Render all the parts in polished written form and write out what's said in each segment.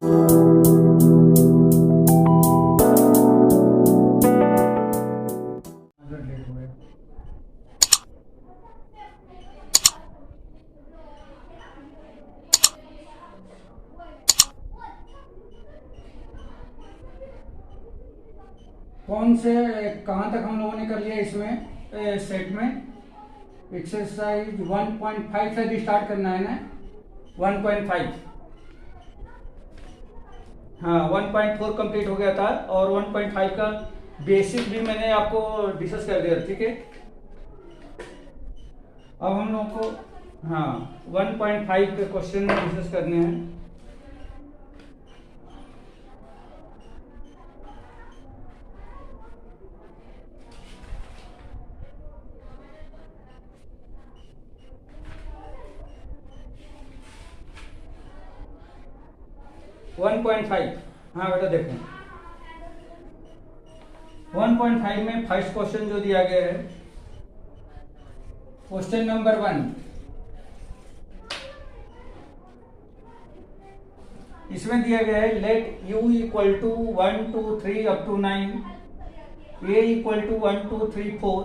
कौन से कहाँ तक हम लोगों ने कर लिया इसमें सेट में एक्सरसाइज 1.5 से भी स्टार्ट करना है ना 1.5। हाँ 1.4 कंप्लीट हो गया था और 1.5 का बेसिक भी मैंने आपको डिस्कस कर दिया। ठीक है, अब हम लोगों को हाँ 1.5 के क्वेश्चन डिस्कस करने हैं। वन पॉइंट फाइव, हाँ बेटा देखो 1.5 में फर्स्ट क्वेश्चन जो दिया गया है, क्वेश्चन नंबर 1, इसमें दिया गया है let u equal to 1 2 3 up to 9, a equal to 1 2 3 4,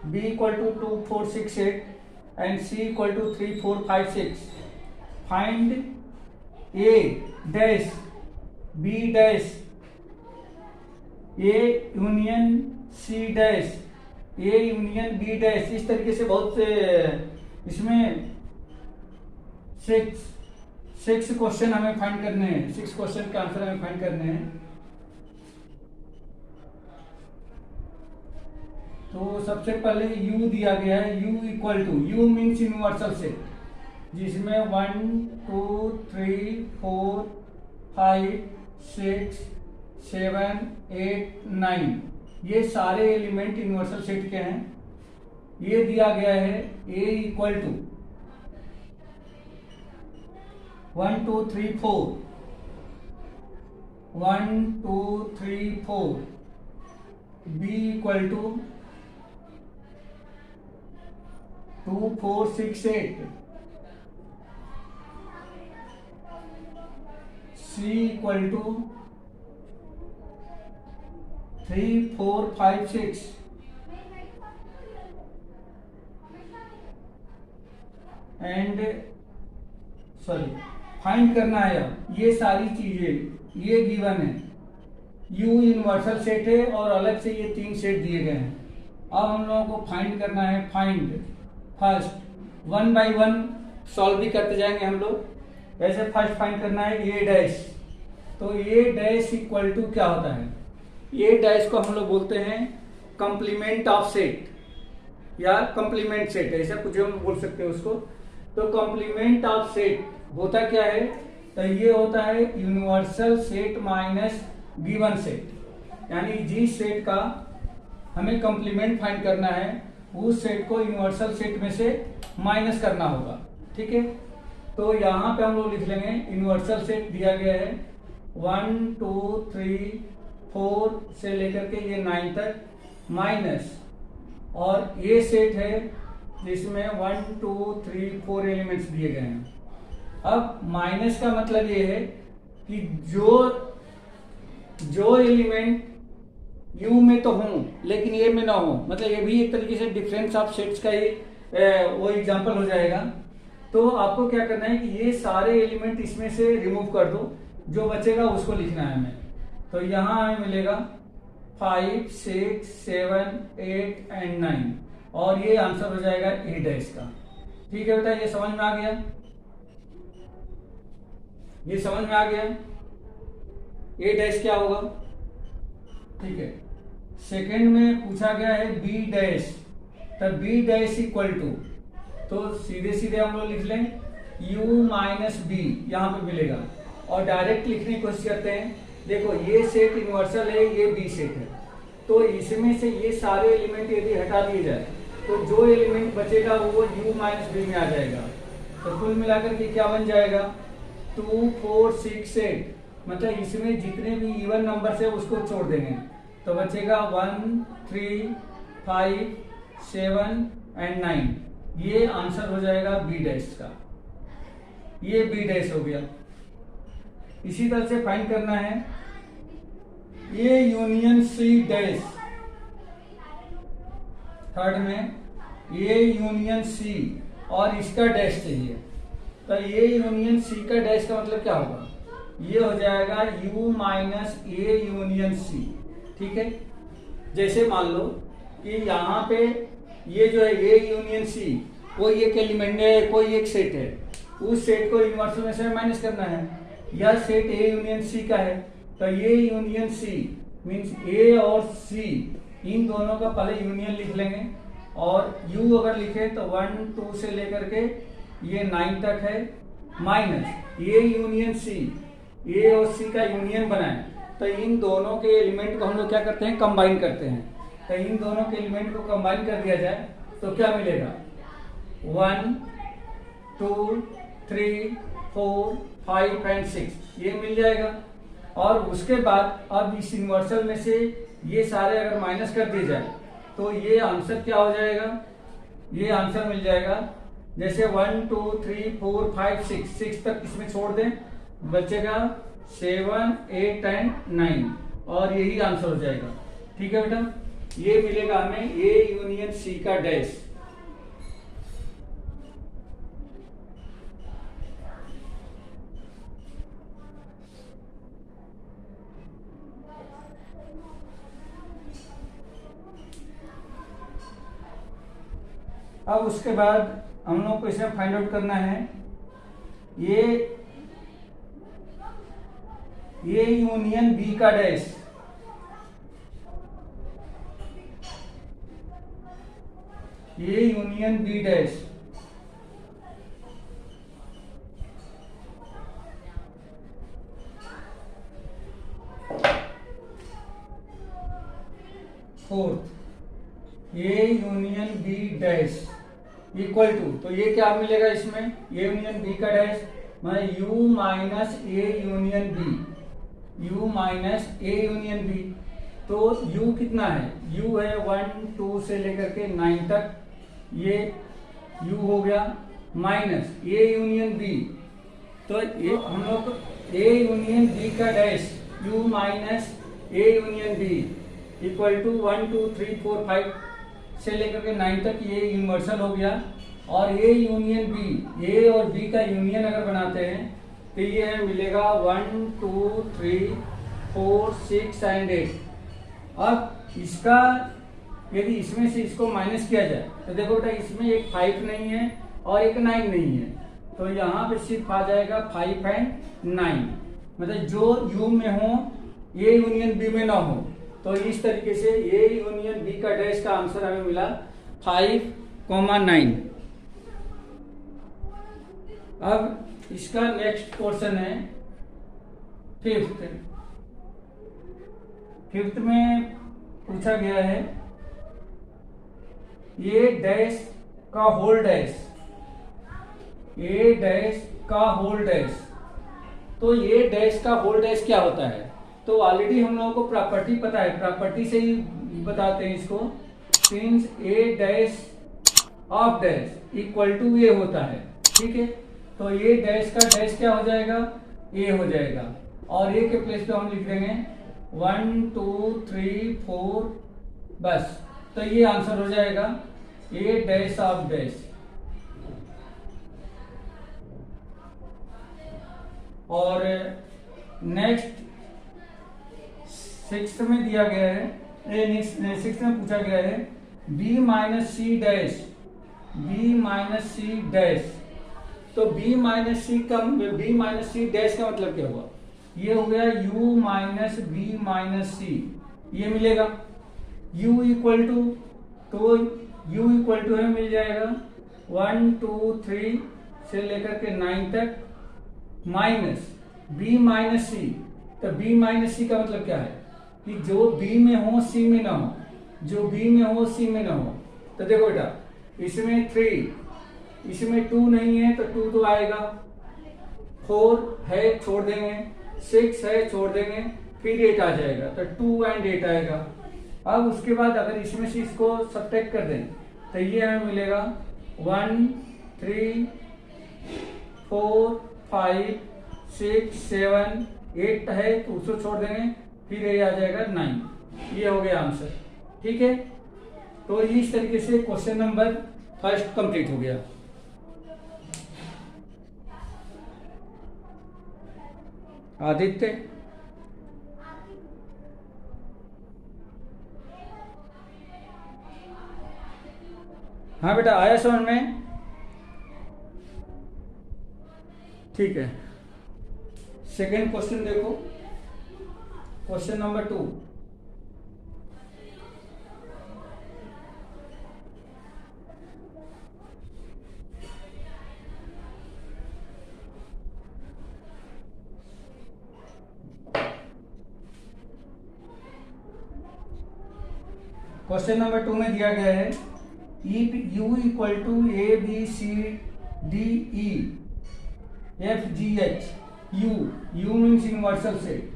b equal to 2 4 6 8 and c equal to 3 4 5 6। Find a dash b dash a union c dash a union b dash. इस तरीके से बहुत से इसमें 6 क्वेश्चन हमें फाइंड करने हैं, 6 question के आंसर हमें फाइंड करने हैं। तो सबसे पहले u दिया गया है, u equal to, u means universal set, जिसमें 1 2 3 4 5 6 7 8 9 ये सारे एलिमेंट यूनिवर्सल सेट के हैं। ये दिया गया है a equal to 1 2 3 4 1 2 3 4, b equal to 2 4 6 8, c equal to 3 4 5 6 and find करना है। ये सारी चीजें ये गिवन है, u यूनिवर्सल सेट है और अलग से ये 3 सेट दिए गए हैं। अब हम लोगों को फाइंड करना है। फाइंड फर्स्ट 1 बाई 1 सॉल्व भी करते जाएंगे हम लोग। वैसे फर्स्ट फाइंड करना है ए डैश, तो ए डैश इक्वल टू क्या होता है, ए डैश को हम लोग बोलते हैं कंप्लीमेंट ऑफ सेट या कंप्लीमेंट सेट, ऐसा कुछ हम बोल सकते हैं उसको। तो कंप्लीमेंट ऑफ सेट होता क्या है, तो ये होता है universal set minus given set, यानी जिस सेट का हमें कंप्लीमेंट फाइंड करना है उस सेट को यूनिवर्सल सेट में से माइनस करना होगा। ठीक है, तो यहाँ पे हम लोग लिख लेंगे यूनिवर्सल सेट दिया गया है 1 2 3 4 से लेकर के ये 9 तक माइनस, और ये सेट है जिसमें 1 2 3 4 एलिमेंट्स दिए गए हैं। अब माइनस का मतलब ये है कि जो एलिमेंट यू में तो हों लेकिन ए में ना हो, मतलब ये भी एक तरीके से डिफरेंस ऑफ सेट्स का ही वो एग्जांपल हो जाएगा। तो आपको क्या करना है कि ये सारे एलिमेंट इसमें से रिमूव कर दो, जो बचेगा उसको लिखना है हमें। तो यहाँ हमें मिलेगा 5 6 7 8 एंड 9, और ये आंसर हो जाएगा ए डैश का। ठीक है बेटा, ये समझ में आ गया, ये समझ में आ गया ए डैश क्या होगा। ठीक है, सेकंड में पूछा गया है बी डैश, तब बी डैश इक्वल टू, तो सीधे सीधे हम लोग लिख लें u माइनस बी, यहाँ पे मिलेगा, और डायरेक्ट लिखने की कोशिश करते हैं। देखो ये सेट यूनिवर्सल है, ये बी सेट है, तो इसमें से ये सारे एलिमेंट यदि हटा दिए जाए तो जो एलिमेंट बचेगा वो u माइनस बी में आ जाएगा। तो कुल मिलाकर के क्या बन जाएगा 2 4 6 8, मतलब इसमें जितने भी इवन नंबर है उसको छोड़ देंगे तो बचेगा 1 3 5 7 एंड 9। ये आंसर हो जाएगा बी डैश का, ये बी डैश हो गया। इसी तरह से फाइंड करना है A union C dash, third में ए यूनियन सी और इसका डैश चाहिए। तो ए यूनियन सी का डैश का मतलब क्या होगा, ये हो जाएगा u minus A union C. ठीक है, जैसे मान लो कि यहाँ पे ये जो है ए यूनियन सी कोई एक एलिमेंट है, कोई एक सेट है, उस सेट को इनवर्सल में से माइनस करना है। यह सेट ए यूनियन सी का है, तो ये यूनियन सी मीन्स ए और सी इन दोनों का पहले यूनियन लिख लेंगे, और u अगर लिखे तो 1 2 से लेकर के ये 9 तक है, माइनस ए यूनियन सी, ए और सी का यूनियन बनाए तो इन दोनों के एलिमेंट को हम लोग क्या करते हैं, कंबाइन करते हैं। तो इन दोनों के एलिमेंट को कंबाइन कर दिया जाए तो क्या मिलेगा, 1 2 3 4 5 एंड 6 ये मिल जाएगा। और उसके बाद अब इस यूनिवर्सल में से ये सारे अगर माइनस कर दिए जाए तो ये आंसर क्या हो जाएगा, ये आंसर मिल जाएगा जैसे 1 2 3 4 5 6 तक इसमें छोड़ दें, बचेगा 7 8 एंड 9 और यही आंसर हो जाएगा। ठीक है बेटा, ये मिलेगा हमें ए यूनियन सी का डैश। अब उसके बाद हम लोग को इसे फाइंड आउट करना है ये यूनियन बी का डैश। ये यूनियन बी डैश फोर्थ, ये union B dash equal to, तो ये क्या मिलेगा इसमें, ये यूनियन बी का डैश माने u minus A union B, u minus A union B. तो u कितना है, u है 1 2 से लेकर के 9 तक, ये u हो गया, माइनस a यूनियन b, तो ये हम लोग a यूनियन b का dash u minus a union b equal to 1 2 3 4 5 से लेकर के 9 तक ये यूनिवर्सल हो गया। और ए यूनियन बी, ए और बी का यूनियन अगर बनाते हैं तो ये है मिलेगा 1 2 3 4 6 एंड 8। अब इसका यदि इसमें से इसको माइनस किया जाए तो देखो बेटा इसमें एक 5 नहीं है और एक 9 नहीं है, तो यहाँ पे सिर्फ आ जाएगा 5 एंड 9, मतलब जो यू में हो ए यूनियन बी में ना हो। तो इस तरीके से ए यूनियन बी का डैश का आंसर हमें मिला 5,9। अब इसका नेक्स्ट क्वेश्चन है फिफ्थ में पूछा गया है ए डैश का होल डैश, ए डैश का होल डैश। तो ए डैश का होल डैश क्या होता है, तो ऑलरेडी हम लोगों को प्रॉपर्टी पता है, प्रॉपर्टी से ही बताते हैं इसको, since A dash of dash equal to A होता है। ठीक है, तो ए डैश का डैश क्या हो जाएगा, ए हो जाएगा, और ए के प्लेस पे हम लिख देंगे 1 2 3 4 बस, तो ये आंसर हो जाएगा ए डैश ऑफ डैश। और नेक्स्ट 6th में दिया गया है, 6th में पूछा गया है b minus C dash, b minus C dash. तो b माइनस सी डैश का मतलब क्या हुआ, ये हो गया u minus B minus C, ये मिलेगा u इक्वल टू, तो u इक्वल टू हमें मिल जाएगा 1 2 3 से लेकर के 9 तक माइनस b माइनस सी। तो b माइनस सी का मतलब क्या है कि जो b में हो c में ना हो, जो b में हो c में ना हो। तो देखो बेटा इसमें 3, इसमें 2 नहीं है तो 2 तो आएगा, 4 है छोड़ देंगे, 6 है छोड़ देंगे, फिर 8 आ जाएगा, तो 2 एंड 8 आएगा। अब उसके बाद अगर इसमें से इसको सब्ट्रैक्ट कर दें तो ये हमें मिलेगा 1 3 4 5 6 7 8 है तो उसको छोड़ देंगे, फिर ये आ जाएगा 9। ये हो गया आंसर। ठीक है, तो इस तरीके से क्वेश्चन नंबर फर्स्ट कंप्लीट हो गया। आदित्य, हाँ बेटा आया समझ में? ठीक है, सेकेंड क्वेश्चन देखो, क्वेश्चन नंबर 2। क्वेश्चन नंबर 2 में दिया गया है U equal to ABCDE FGH U means universal set,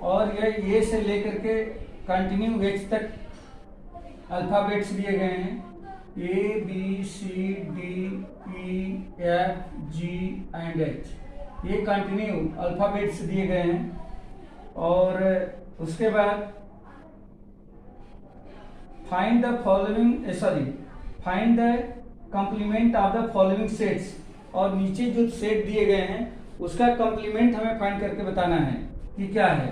और यह ए से लेकर के कंटिन्यू एच तक अल्फाबेट्स दिए गए हैं, ABCDEFG एंड H। ये कंटिन्यू अल्फाबेट्स दिए गए हैं। और उसके बाद find the complement of the following sets, और नीचे जो सेट दिए गए हैं उसका कंप्लीमेंट हमें फाइंड करके बताना है कि क्या है।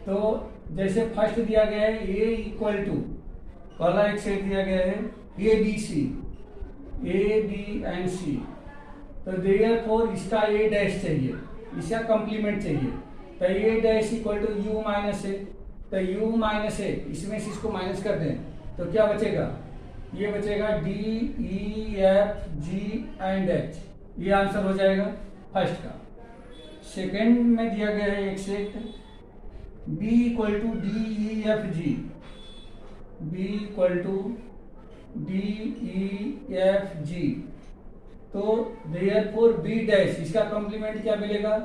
तो जैसे फर्स्ट दिया गया है ए इक्वल टू, पहला एक सेट दिया गया है ए बी एंड सी, तो देयरफॉर इसका ए डैश चाहिए, इसका कंप्लीमेंट चाहिए, तो A dash equal to U minus A, तो यू माइनस ए, इसमें से इसको माइनस कर दें तो क्या बचेगा, ये बचेगा D E F ji and H. ये आंसर हो जाएगा फर्स्ट का। सेकेंड में दिया गया है एक set B equal to D E F G, B equal to D E F G, तो देयरफॉर बी डैश, इसका कॉम्प्लीमेंट क्या मिलेगा,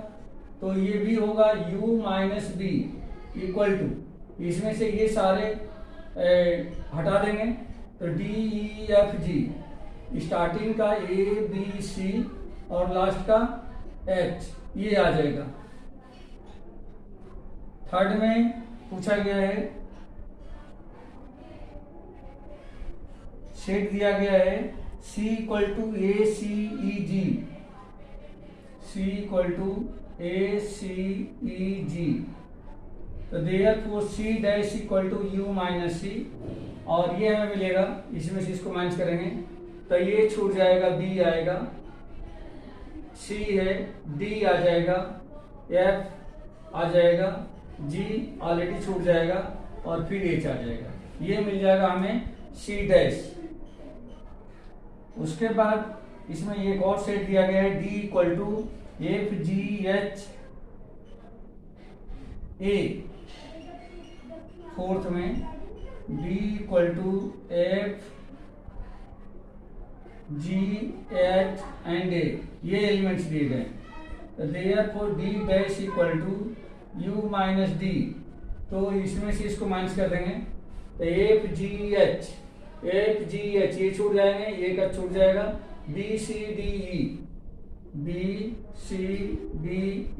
तो ये भी होगा u minus B equal to, इसमें से ये सारे हटा देंगे तो D E F G, starting का ए बी सी और लास्ट का एच, ये आ जाएगा। थर्ड में पूछा गया है, सेट दिया गया है C equal to A C E G, C equal to A C E G, तो therefore C dash equal to U minus C, और ये हमें मिलेगा, इसमें से इसको माइनस करेंगे तो ये छूट जाएगा, B आएगा, C है, D आ जाएगा, F आ जाएगा, G ऑलरेडी छूट जाएगा और फिर H आ जाएगा, ये मिल जाएगा हमें C डैश। उसके बाद इसमें एक और सेट दिया गया है D equal to F G H A, fourth में D equal to F G H and A, ये एलिमेंट्स दिए गए, तो therefore D dash equal to U minus D, तो इसमें से इसको माइनस कर देंगे तो एफ जी एच ये छूट जाएंगे, ये का छूट जाएगा, बी सी डी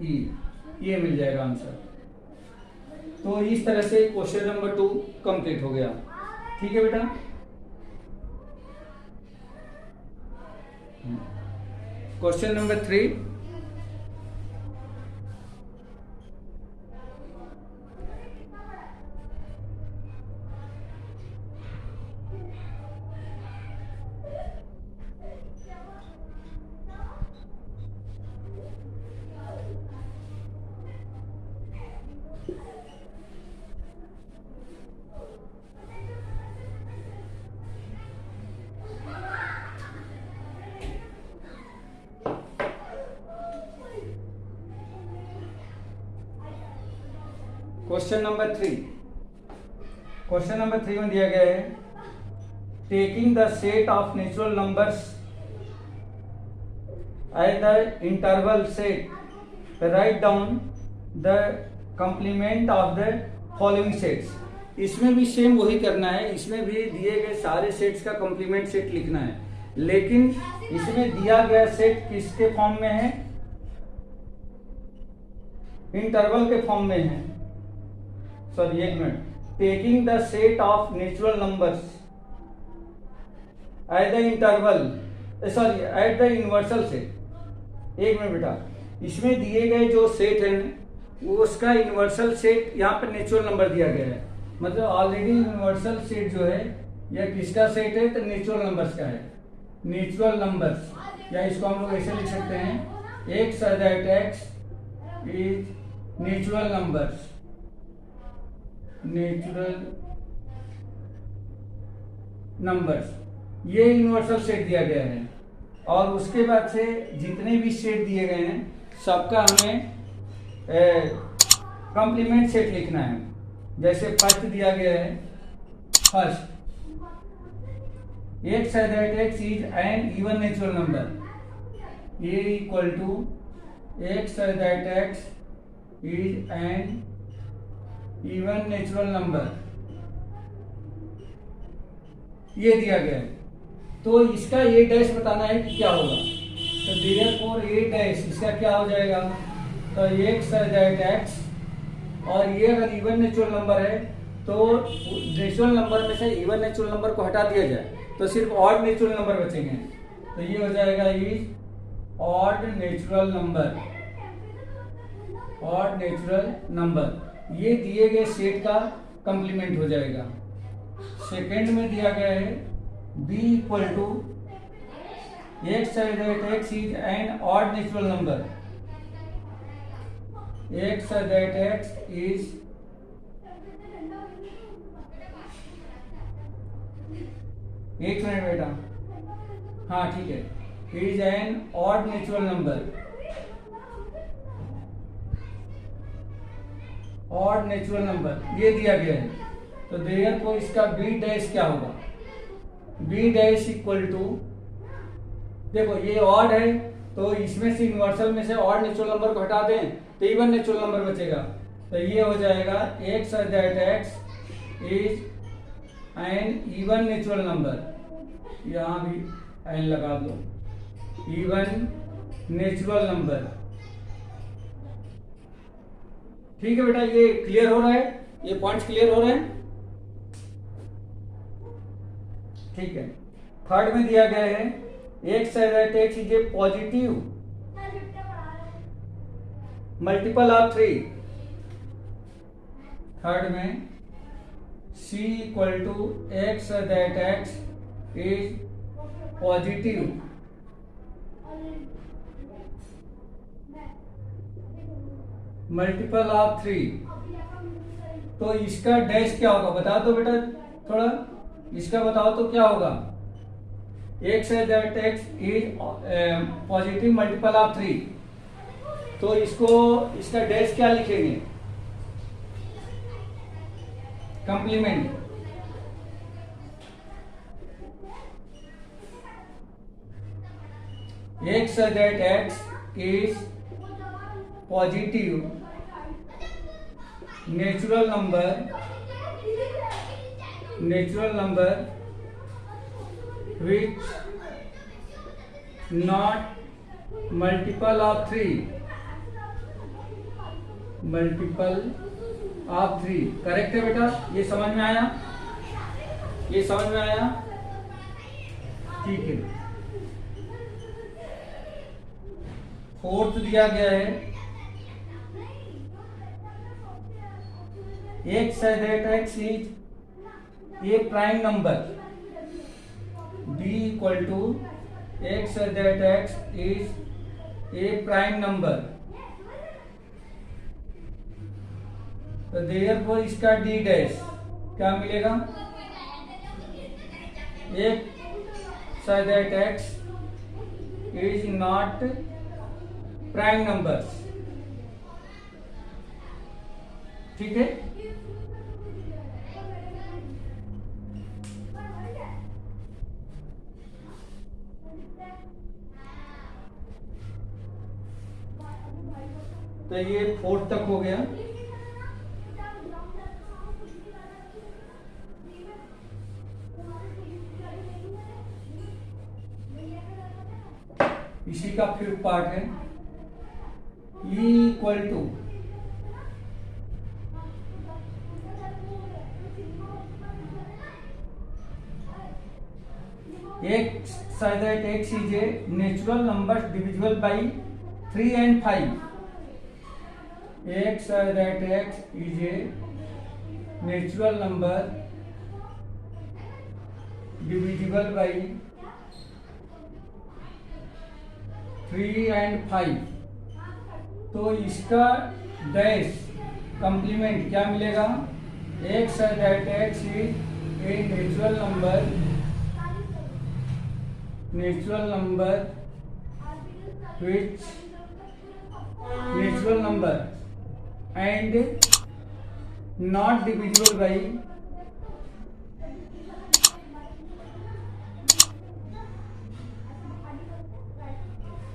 ई, ये मिल जाएगा आंसर। तो इस तरह से क्वेश्चन नंबर 2 कंप्लीट हो गया। ठीक है बेटा, क्वेश्चन नंबर 3, क्वेश्चन नंबर 3 में दिया गया है taking the set of natural numbers as the interval set write down the complement of the following sets. इसमें भी सेम वही करना है, इसमें भी दिए गए सारे सेट्स का कंप्लीमेंट सेट लिखना है, लेकिन इसमें दिया गया सेट किसके फॉर्म में है, इंटरवल के फॉर्म में है, सॉरी एक minute, taking the set of natural numbers at the interval, sorry at the universal set. एक मिनट बेटा, इसमें दिए गए जो सेट है वो उसका यूनिवर्सल सेट यहाँ पर नेचुरल नंबर दिया गया है, मतलब ऑलरेडी यूनिवर्सल सेट जो है यह किसका सेट है, तो नेचुरल नंबर्स का है। नेचुरल नंबर्स, या इसको हम लोग ऐसे लिख सकते हैं, x that X is natural numbers, natural numbers, ये यूनिवर्सल सेट दिया गया है। और उसके बाद से जितने भी सेट दिए गए हैं सबका हमें कॉम्प्लीमेंट सेट लिखना है। जैसे फर्स्ट दिया गया है, first X that X is an even natural number, A equal to X that X is an even natural number, ये दिया गया है। तो इसका ए डैश बताना है कि क्या होगा, तो देयरफॉर ए डैश इसका क्या हो जाएगा, तो एक्स दैट एक्स, और ये अगर इवन नेचुरल नंबर है तो नेचुरल नंबर में से इवन नेचुरल नंबर को हटा दिया जाए तो सिर्फ ऑड नेचुरल नंबर बचेंगे, तो ये हो जाएगा is odd natural number, odd natural number, ये दिए गए सेट का कंप्लीमेंट हो जाएगा। सेकेंड में दिया गया है b equal to X that X is an odd natural number, X that X is एक मिनट बेटा, हाँ ठीक है, is an odd natural number, odd natural number ये दिया गया है। तो देयरफॉर इसका बी डैश क्या होगा, बी डैश इक्वल टू, देखो ये ऑड है तो इसमें से यूनिवर्सल में से ऑड नेचुरल नंबर को हटा दें तो इवन नेचुरल नंबर बचेगा, तो ये हो जाएगा x that X is an even natural number, यहाँ भी एन लगा दो, इवन नेचुरल नंबर। ठीक है बेटा, ये क्लियर हो रहा है, ये पॉइंट्स क्लियर हो रहे हैं, ठीक है। थर्ड में दिया गया है X that X is a positive multiple of 3, third में c equal to X that X is positive multiple of 3, तो इसका डैश क्या होगा बता दो बेटा, थोड़ा इसका बताओ तो क्या होगा, x that X is positive multiple of 3, तो इसको इसका डैश क्या लिखेंगे, complement, x that X is positive natural number which not multiple of 3, correct है बेटा, ये समझ में आया, ये समझ में आया, ठीक है। फोर्थ दिया गया है X that X is a prime number, b equal to X that X is a prime number, तो देयरफॉर इसका d डैश क्या मिलेगा, X that X is not prime numbers, ठीक है। तो ये फोर्थ तक हो गया। इसी का फिफ्थ पार्ट है E equal to x such that x is a natural number divisible by 3 and 5. x such that x is a natural number divisible by 3 and 5. तो इसका डैश कंप्लीमेंट क्या मिलेगा? x such that x is a natural number which natural number and not divisible by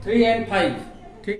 3 and 5.